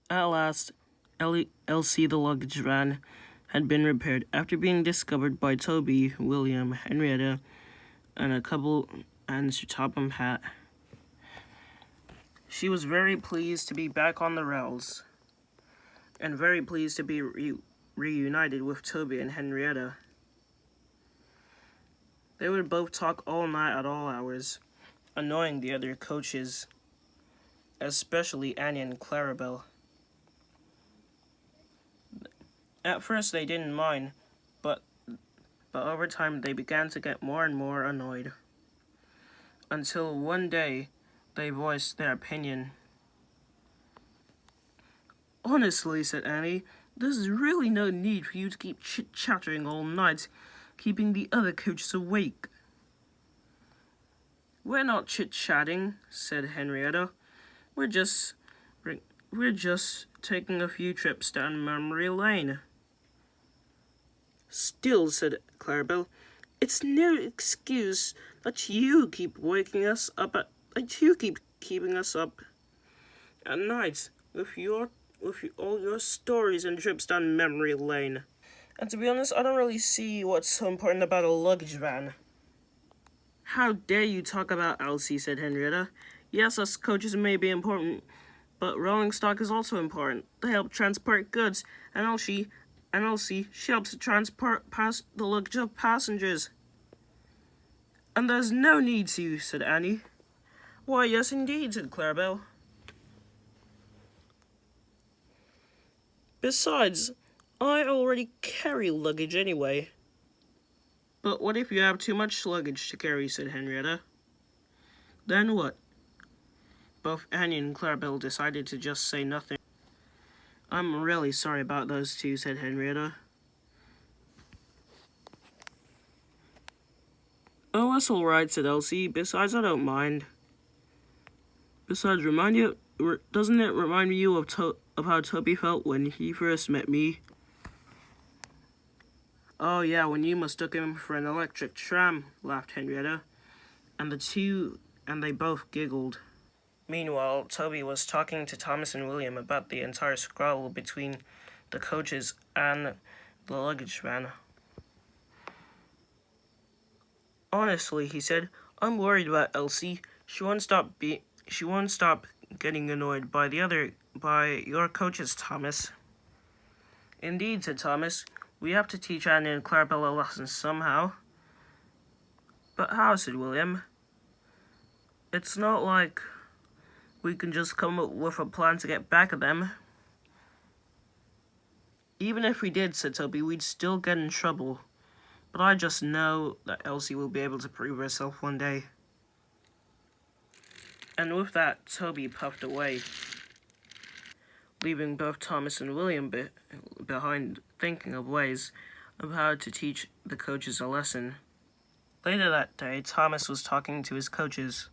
At last, Elsie the luggage van had been repaired after being discovered by Toby, William, Henrietta, and a couple and Sir Topham Hatt. She was very pleased to be back on the rails, and very pleased to be reunited with Toby and Henrietta. They would both talk all night at all hours, annoying the other coaches, especially Annie and Clarabel. At first they didn't mind, but over time they began to get more and more annoyed. Until one day, they voiced their opinion. "Honestly," said Annie, "there's really no need for you to keep chit-chattering all night, keeping the other coaches awake." "We're not chit-chatting," said Henrietta. We're just taking a few trips down memory lane." "Still," said Clarabel, "it's no excuse that you keep waking us up that you keep keeping us up at night with all your stories and trips down memory lane. And to be honest, I don't really see what's so important about a luggage van." "How dare you talk about Elsie," said Henrietta. "Yes, us coaches may be important, but rolling stock is also important. They help transport goods, and Elsie, she helps to transport the luggage of passengers." "And there's no need to," said Annie. "Why, yes indeed," said Clarabel. "Besides, I already carry luggage anyway." "But what if you have too much luggage to carry?" said Henrietta. "Then what?" Both Annie and Clarabel decided to just say nothing. "I'm really sorry about those two," said Henrietta. "Oh, that's all right," said Elsie. "Besides, I don't mind." "Besides, doesn't it remind you of how Toby felt when he first met me?" "Oh yeah, when you mistook him for an electric tram," laughed Henrietta, and they both giggled. Meanwhile, Toby was talking to Thomas and William about the entire squabble between the coaches and the luggage van. "Honestly," he said, "I'm worried about Elsie. She won't stop getting annoyed by your coaches, Thomas." "Indeed," said Thomas. "We have to teach Annie and Clarabel a lesson somehow." "But how?" said William. "It's not like we can just come up with a plan to get back at them." "Even if we did," said Toby, "we'd still get in trouble. But I just know that Elsie will be able to prove herself one day." And with that, Toby puffed away, leaving both Thomas and William behind, thinking of ways of how to teach the coaches a lesson. Later that day, Thomas was talking to his coaches.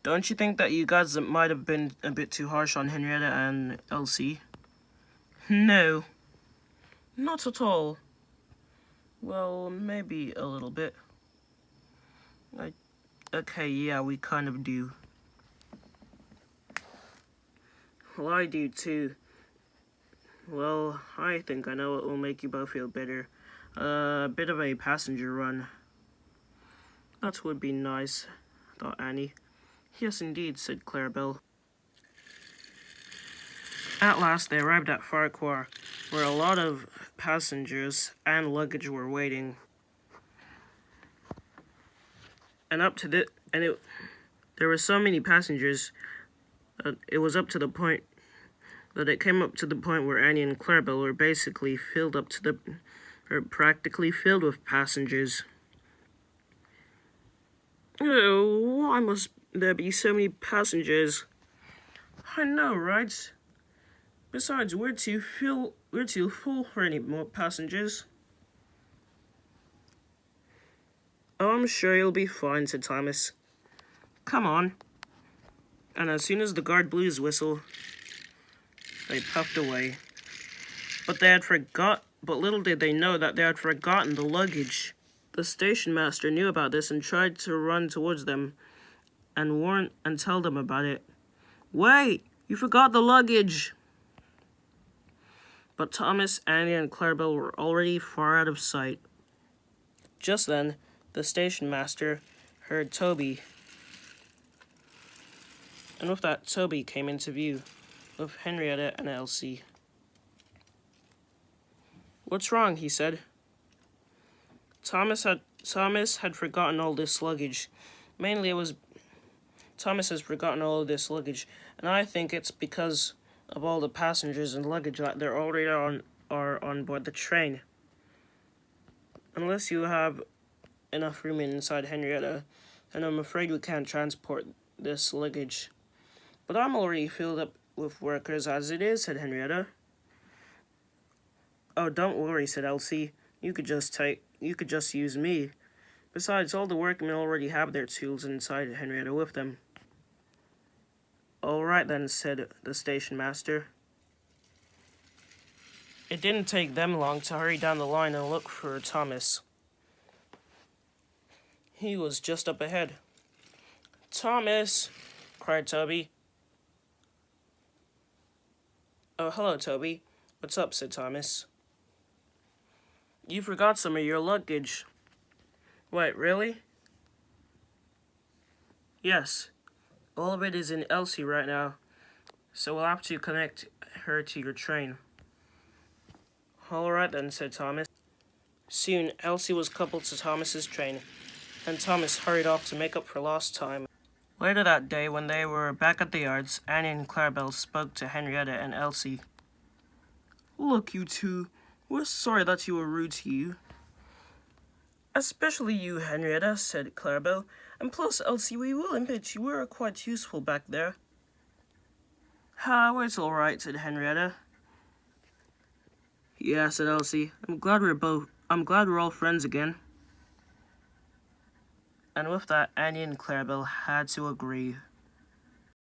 "Don't you think that you guys might have been a bit too harsh on Henrietta and Elsie?" "No, not at all." "Well, maybe a little bit." Okay, yeah, we kind of do." "Well, I do too." "Well, I think I know what will make you both feel better. A bit of a passenger run." "That would be nice," thought Annie. "Yes, indeed," said Clarabel. At last they arrived at Farquhar, where a lot of passengers and luggage were waiting. There were so many passengers that it came up to the point where Annie and Clarabel were practically filled with passengers. "Oh, why must there be so many passengers?" "I know, right? Besides, we're too full for any more passengers." "Oh, I'm sure you'll be fine," said Thomas. "Come on." And as soon as the guard blew his whistle, they puffed away. But little did they know that they had forgotten the luggage. The station master knew about this and tried to run towards them and tell them about it. "Wait!" You forgot the luggage! But Thomas, Annie, and Clarabel were already far out of sight. Just then, the station master heard Toby. And with that, Toby came into view with Henrietta and Elsie. "What's wrong?" he said. Thomas had forgotten all this luggage. Mainly it was Thomas has forgotten all of this luggage, and I think it's because of all the passengers and luggage that they're already are on board the train. Unless you have enough room inside Henrietta, then I'm afraid we can't transport this luggage. But I'm already filled up with workers as it is, said Henrietta. Oh, don't worry, said Elsie. You could just use me. Besides, all the workmen already have their tools inside Henrietta with them. All right then, said the station master. It didn't take them long to hurry down the line and look for Thomas. He was just up ahead. "Thomas!" cried Toby. "Oh, hello, Toby. What's up?" said Thomas. "You forgot some of your luggage." "Wait, really?" "Yes. All of it is in Elsie right now, so we'll have to connect her to your train." "All right then," said Thomas. Soon, Elsie was coupled to Thomas's train, and Thomas hurried off to make up for lost time. Later that day, when they were back at the yards, Annie and Clarabel spoke to Henrietta and Elsie. "Look, you two, we're sorry that you were rude to you." "Especially you, Henrietta," said Clarabel. "And plus, Elsie, we will admit you were quite useful back there." "Ah, it's all right," said Henrietta. "Yeah," said Elsie. I'm glad we're all friends again." And with that, Annie and Clarabel had to agree.